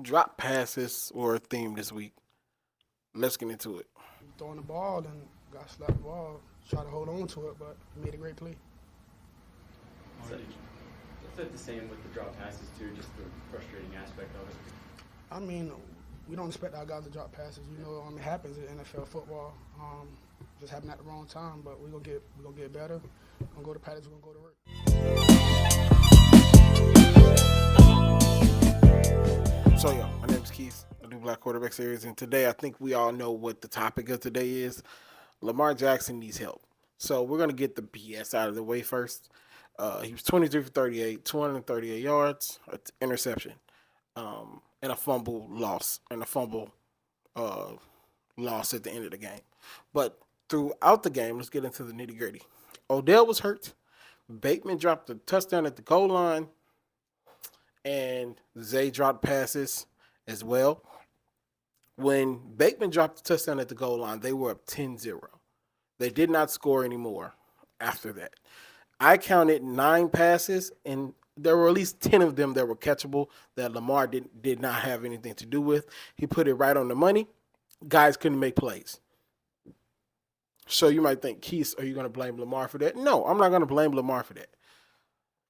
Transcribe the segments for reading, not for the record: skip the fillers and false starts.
Drop passes were a theme this week. Let's get into it. Throwing the ball and got slapped the ball. Try to hold on to it, but made a great play. So, it's like the same with the drop passes too, just the frustrating aspect of it. I mean, we don't expect our guys to drop passes. It happens in NFL football. Just happened at the wrong time, but we gonna get better. We're gonna go to practice. We're gonna go to work. So, yo, my name is Keith. I do Black Quarterback Series, and today I think we all know what the topic of today is. Lamar Jackson needs help. So, we're going to get the BS out of the way first. He was 23 for 38, 238 yards, an interception, and a fumble loss, uh, loss at the end of the game. But throughout the game, let's get into the nitty gritty. Odell was hurt. Bateman dropped a touchdown at the goal line, and Zay dropped passes as well. When Bateman dropped the touchdown at the goal line, they were up 10-0. They did not score anymore after that. I counted 9 passes, and there were at least 10 of them that were catchable that Lamar did not have anything to do with. He put it right on the money. Guys couldn't make plays. So you might think, Keith, are you going to blame Lamar for that? No, I'm not going to blame Lamar for that.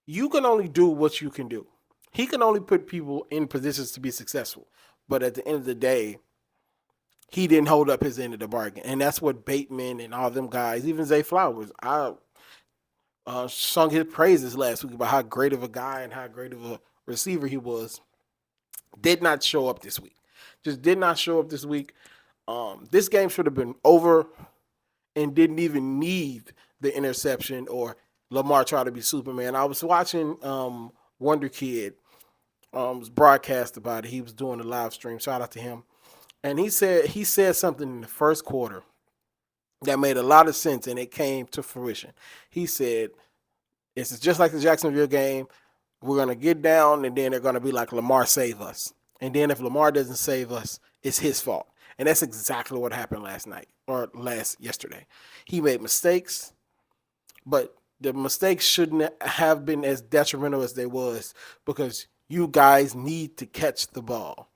You can only do what you can do. He can only put people in positions to be successful. But at the end of the day, he didn't hold up his end of the bargain. And that's what Bateman and all them guys, even Zay Flowers, I sung his praises last week about how great of a guy and how great of a receiver he was. Did not show up this week. Just did not show up this week. This game should have been over and didn't even need the interception or Lamar try to be Superman. I was watching Wonder Kid broadcast about it. He was doing a live stream. Shout out to him. And he said something in the first quarter that made a lot of sense, and it came to fruition. He said, it's just like the Jacksonville game. We're going to get down, and then they're going to be like, Lamar, save us. And then if Lamar doesn't save us, it's his fault. And that's exactly what happened yesterday. He made mistakes, but the mistakes shouldn't have been as detrimental as they was because you guys need to catch the ball.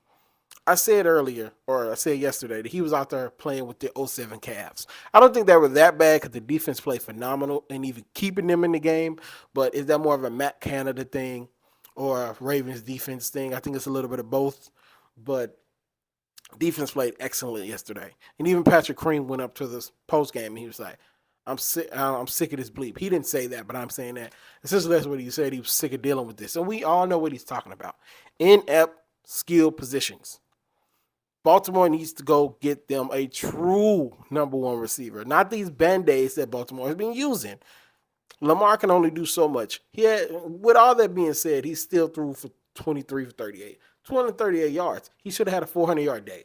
I said yesterday that he was out there playing with the '07 Cavs. I don't think they were that bad because the defense played phenomenal and even keeping them in the game. But is that more of a Matt Canada thing or a Ravens defense thing? I think it's a little bit of both. But defense played excellent yesterday. And even Patrick Cream went up to this post game and he was like, I'm sick of this bleep. He didn't say that, but I'm saying that. Essentially, that's what he said. He was sick of dealing with this. And we all know what he's talking about. Inept skill positions. Baltimore needs to go get them a true number one receiver, not these Band-Aids that Baltimore has been using. Lamar can only do so much. With all that being said, he still threw for 23 for 38, 238 yards. He should have had a 400-yard day.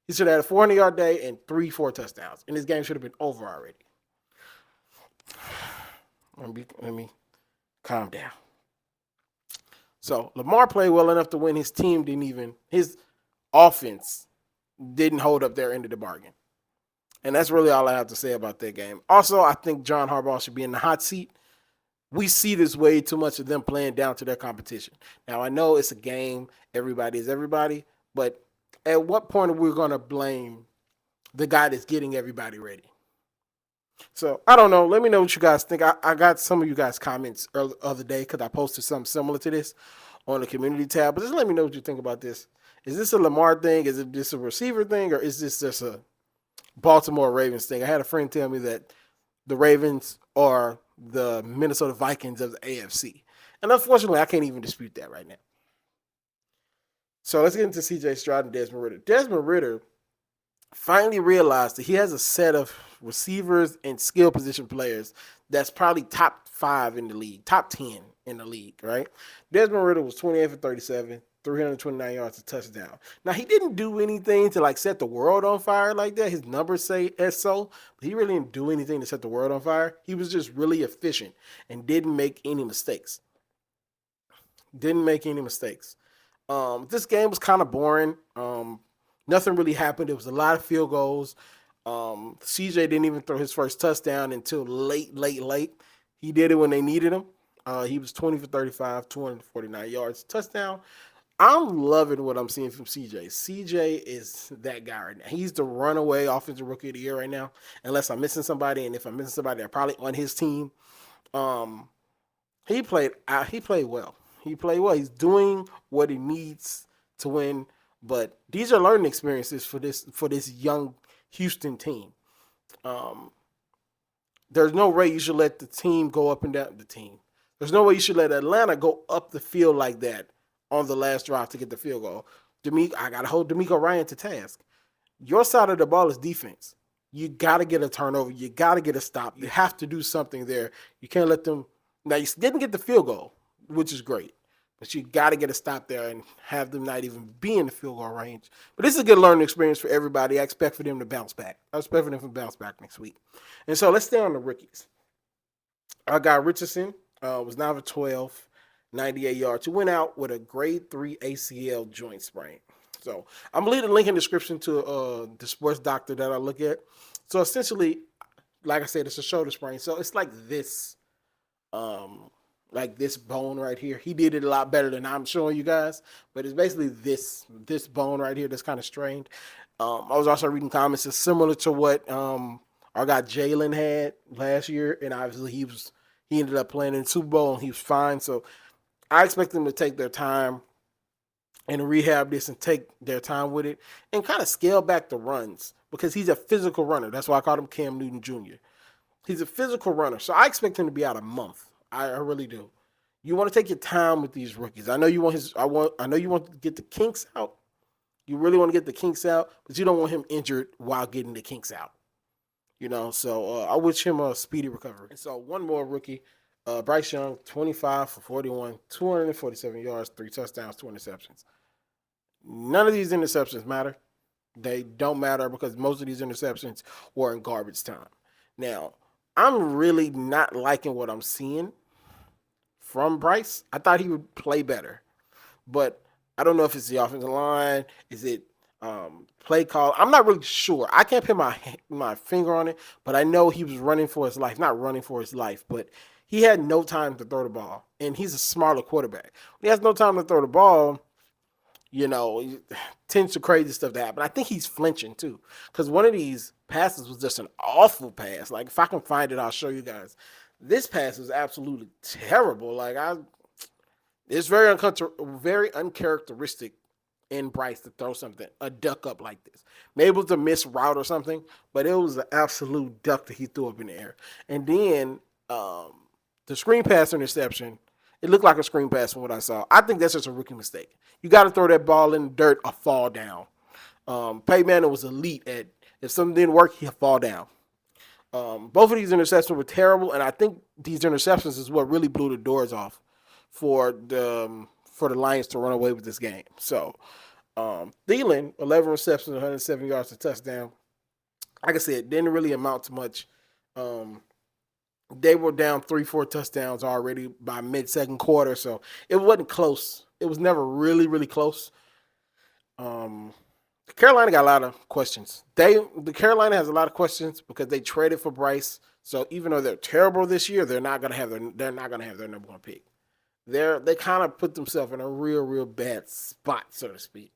He should have had a 400-yard day and 4 touchdowns, and this game should have been over already. Let me calm down. So Lamar played well enough to win. His team his offense didn't hold up their end of the bargain. And that's really all I have to say about that game. Also, I think John Harbaugh should be in the hot seat. We see this way too much of them playing down to their competition. Now, I know it's a game. Everybody is everybody. But at what point are we going to blame the guy that's getting everybody ready? So, I don't know. Let me know what you guys think. I got some of you guys' comments the other day because I posted something similar to this on the community tab. But just let me know what you think about this. Is this a Lamar thing? Is it just a receiver thing? Or is this just a Baltimore Ravens thing? I had a friend tell me that the Ravens are the Minnesota Vikings of the AFC. And unfortunately, I can't even dispute that right now. So let's get into C.J. Stroud and Desmond Ridder. Desmond Ridder finally realized that he has a set of receivers and skill position players that's probably top 5 in the league, top 10 in the league, right? Desmond Ridder was 28 for 37, 329 yards, a touchdown. Now, he didn't do anything to, set the world on fire like that. His numbers say as so, but he really didn't do anything to set the world on fire. He was just really efficient and didn't make any mistakes. This game was kind of boring. Nothing really happened. There was a lot of field goals. CJ didn't even throw his first touchdown until late. He did it when they needed him. He was 20 for 35, 249 yards, touchdown. I'm loving what I'm seeing from CJ. CJ is that guy right now. He's the runaway offensive rookie of the year right now. Unless I'm missing somebody, and if I'm missing somebody, they're probably on his team. Um, he played. He played well. He played well. He's doing what he needs to win. But these are learning experiences for this young Houston team. Um, there's no way you should let the team go up and down the team. There's no way you should let Atlanta go up the field like that on the last drive to get the field goal. I gotta hold D'Amico Ryan to task. Your side of the ball is defense. You gotta get a turnover. You gotta get a stop. You have to do something there. You can't let them. Now you didn't get the field goal, which is great, but you gotta get a stop there and have them not even be in the field goal range. But this is a good learning experience for everybody. I expect for them to bounce back. I expect for them to bounce back next week. And so let's stay on the rookies. Our guy Richardson was 9 for 12, 98 yards. He went out with a grade 3 ACL joint sprain. So I'm going to leave the link in the description to the sports doctor that I look at. So essentially, like I said, it's a shoulder sprain. So it's like this bone right here. He did it a lot better than I'm showing you guys, but it's basically this bone right here that's kind of strained. I was also reading comments. It's similar to what our guy Jalen had last year, and obviously he ended up playing in the Super Bowl and he was fine. So I expect them to take their time and rehab this and take their time with it and kind of scale back the runs because he's a physical runner. That's why I called him Cam Newton Jr. He's a physical runner. So I expect him to be out a month. I really do. You want to take your time with these rookies. I know you want to get the kinks out. You really want to get the kinks out, but you don't want him injured while getting the kinks out. So I wish him a speedy recovery. And so one more rookie, Bryce Young, 25 for 41, 247 yards, 3 touchdowns, 2 interceptions. None of these interceptions matter. They don't matter because most of these interceptions were in garbage time. Now, I'm really not liking what I'm seeing from Bryce. I thought he would play better, but I don't know if it's the offensive line. Is it play call? I'm not really sure. I can't put my finger on it, but I know he was running for his life. Not running for his life, but he had no time to throw the ball, and he's a smarter quarterback. When he has no time to throw the ball, tends to crazy stuff to happen. I think he's flinching too, because one of these passes was just an awful pass. Like if I can find it, I'll show you guys. This pass was absolutely terrible. It's very uncharacteristic in Bryce to throw a duck up like this. Maybe it was a missed route or something, but it was an absolute duck that he threw up in the air. And then the screen pass interception, it looked like a screen pass from what I saw. I think that's just a rookie mistake. You got to throw that ball in the dirt or fall down. Peyton Manning was elite at if something didn't work, he'll fall down. Both of these interceptions were terrible, and I think these interceptions is what really blew the doors off for the Lions to run away with this game. So, Thielen, 11 receptions, 107 yards, a touchdown. Like I said, didn't really amount to much. They were down 3-4 touchdowns already by mid-second quarter, so it wasn't close. It was never really, really close. Carolina got a lot of questions. The Carolina has a lot of questions because they traded for Bryce. So even though they're terrible this year, they're not gonna have their number one pick. They kind of put themselves in a real, real bad spot, so to speak.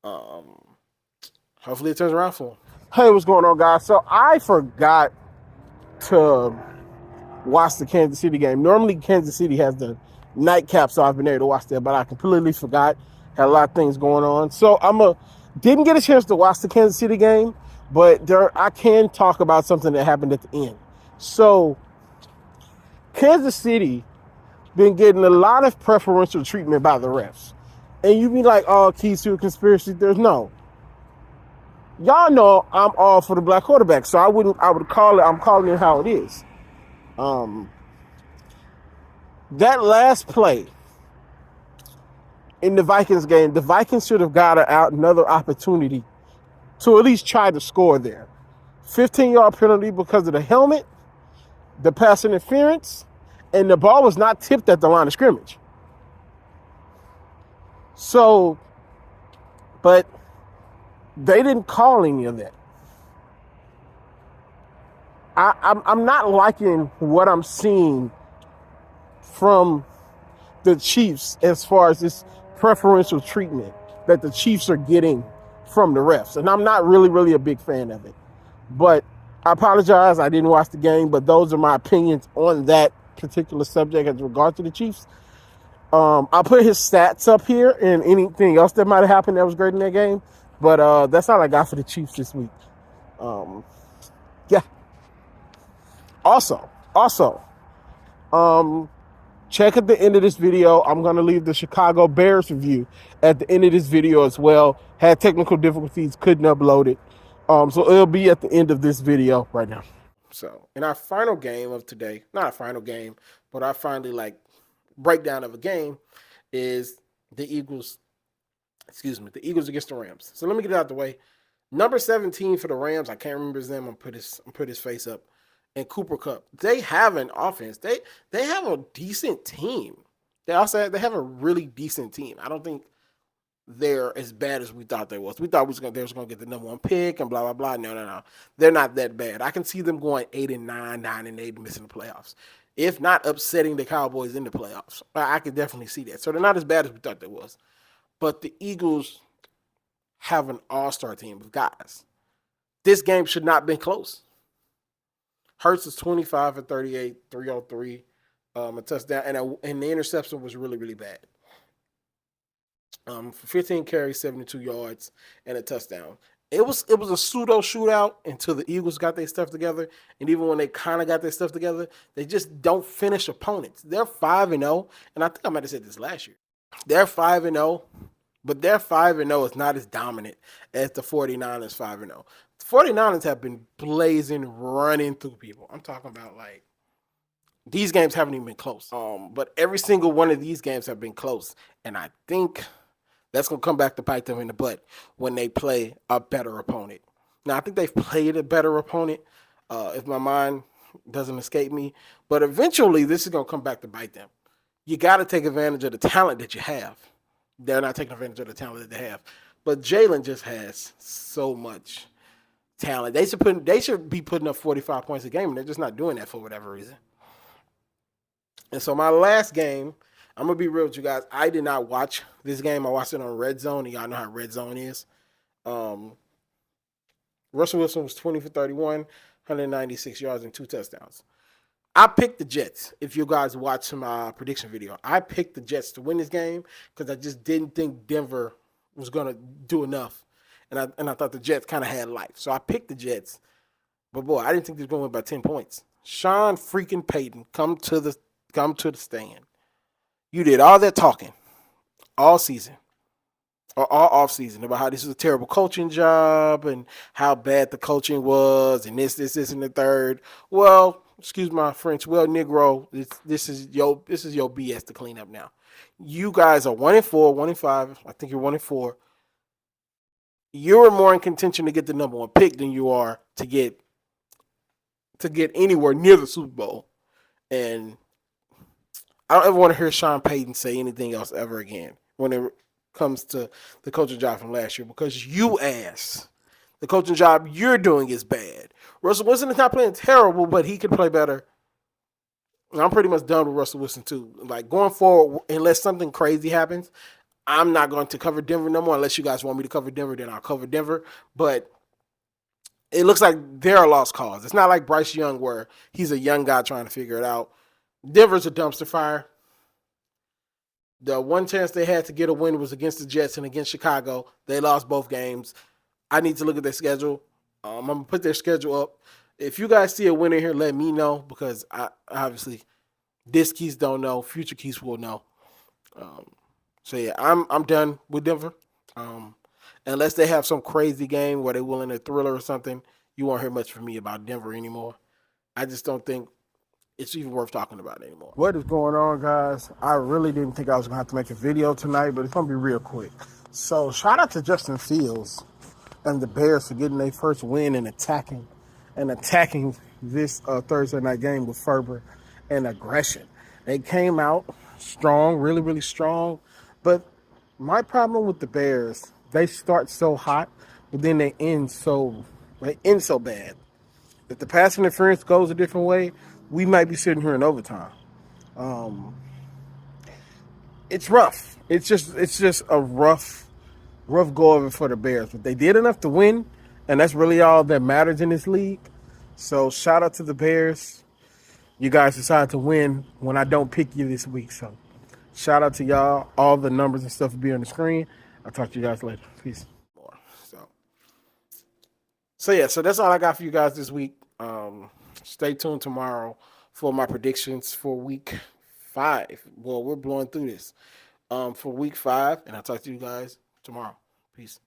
Hopefully it turns around for them. Hey, what's going on, guys? So I forgot to watch the Kansas City game. Normally Kansas City has the nightcap, so I've been able to watch that, but I completely forgot. Had a lot of things going on. So didn't get a chance to watch the Kansas City game, but I can talk about something that happened at the end. So Kansas City been getting a lot of preferential treatment by the refs. And you be like, oh, keys to a conspiracy. There's no. Y'all know I'm all for the black quarterback, so I'm calling it how it is. That last play in the Vikings game, the Vikings should have got another opportunity to at least try to score there. 15-yard penalty because of the helmet, the pass interference, and the ball was not tipped at the line of scrimmage. So, but they didn't call any of that. I'm not liking what I'm seeing from the Chiefs as far as this preferential treatment that the Chiefs are getting from the refs. And I'm not really a big fan of it. But I apologize. I didn't watch the game, but those are my opinions on that particular subject as regard to the Chiefs. I'll put his stats up here and anything else that might have happened that was great in that game. But that's all I got for the Chiefs this week. Yeah. Also, check at the end of this video. I'm going to leave the Chicago Bears review at the end of this video as well. Had technical difficulties, couldn't upload it. So it'll be at the end of this video right now. So in our final game of today, not a final game, but our finally breakdown of a game is the Eagles against the Rams. So let me get it out the way. Number 17 for the Rams, I can't remember his name. I'm put his face up. And Cooper Kupp. They have an offense. They have a decent team. They have a really decent team. I don't think they're as bad as we thought they was. We thought they was gonna get the number 1 pick and blah blah blah. No. They're not that bad. I can see them going 8-9, 9-8, and missing the playoffs. If not upsetting the Cowboys in the playoffs. I can definitely see that. So they're not as bad as we thought they was. But the Eagles have an all-star team of guys. This game should not have been close. Hurts is 25 for 38, 303, a touchdown, and the interception was really bad. For 15 carries, 72 yards, and a touchdown. It was a pseudo shootout until the Eagles got their stuff together, and even when they kind of got their stuff together, they just don't finish opponents. They're 5-0, and I think I might have said this last year. They're 5-0, but their 5-0 is not as dominant as the 49ers 5-0. 49ers have been blazing, running through people. I'm talking about these games haven't even been close. But every single one of these games have been close. And I think that's going to come back to bite them in the butt when they play a better opponent. Now, I think they've played a better opponent, if my mind doesn't escape me. But eventually, this is going to come back to bite them. You got to take advantage of the talent that you have. They're not taking advantage of the talent that they have. But Jalen just has so much talent. They should be putting up 45 points a game, and they're just not doing that for whatever reason. And so my last game, I'm going to be real with you guys. I did not watch this game. I watched it on Red Zone, and y'all know how Red Zone is. Russell Wilson was 20 for 31, 196 yards, and 2 touchdowns. I picked the Jets. If you guys watch my prediction video, I picked the Jets to win this game because I just didn't think Denver was going to do enough. And I thought the Jets kind of had life. So I picked the Jets. But, boy, I didn't think they were going to win by 10 points. Sean freaking Payton, come to the stand. You did all that talking all season. Or all offseason about how this is a terrible coaching job and how bad the coaching was and this, and the third. Well, excuse my French. Well, Negro, this is your BS to clean up now. You guys are 1-4, 1-5. I think you're 1-4. You're more in contention to get the number 1 pick than you are to get anywhere near the Super Bowl. And I don't ever want to hear Sean Payton say anything else ever again when it comes to the coaching job from last year, because you ass, the coaching job you're doing is bad. Russell Wilson is not playing terrible, but he can play better. And I'm pretty much done with Russell Wilson too. Going forward, unless something crazy happens, I'm not going to cover Denver no more. Unless you guys want me to cover Denver, then I'll cover Denver. But it looks like they're a lost cause. It's not like Bryce Young where he's a young guy trying to figure it out. Denver's a dumpster fire. The one chance they had to get a win was against the Jets and against Chicago. They lost both games. I need to look at their schedule. I'm going to put their schedule up. If you guys see a winner here, let me know, because obviously this Keys don't know. Future Keys will know. So, yeah, I'm done with Denver. Unless they have some crazy game where they're willing to thriller or something, you won't hear much from me about Denver anymore. I just don't think it's even worth talking about anymore. What is going on, guys? I really didn't think I was going to have to make a video tonight, but it's going to be real quick. So, shout out to Justin Fields and the Bears for getting their first win and attacking this Thursday night game with fervor and aggression. They came out strong, really strong. But my problem with the Bears, they start so hot, but then they end so bad. If the pass interference goes a different way, we might be sitting here in overtime. It's rough. it's just a rough go of it for the Bears, but they did enough to win, and that's really all that matters in this league. So shout out to the Bears. You guys decided to win when I don't pick you this week. So shout out to y'all. All the numbers and stuff will be on the screen. I'll talk to you guys later. Peace. More. So yeah, so that's all I got for you guys this week. Stay tuned tomorrow for my predictions for week 5. Well, we're blowing through this. For week 5, and I'll talk to you guys tomorrow. Peace.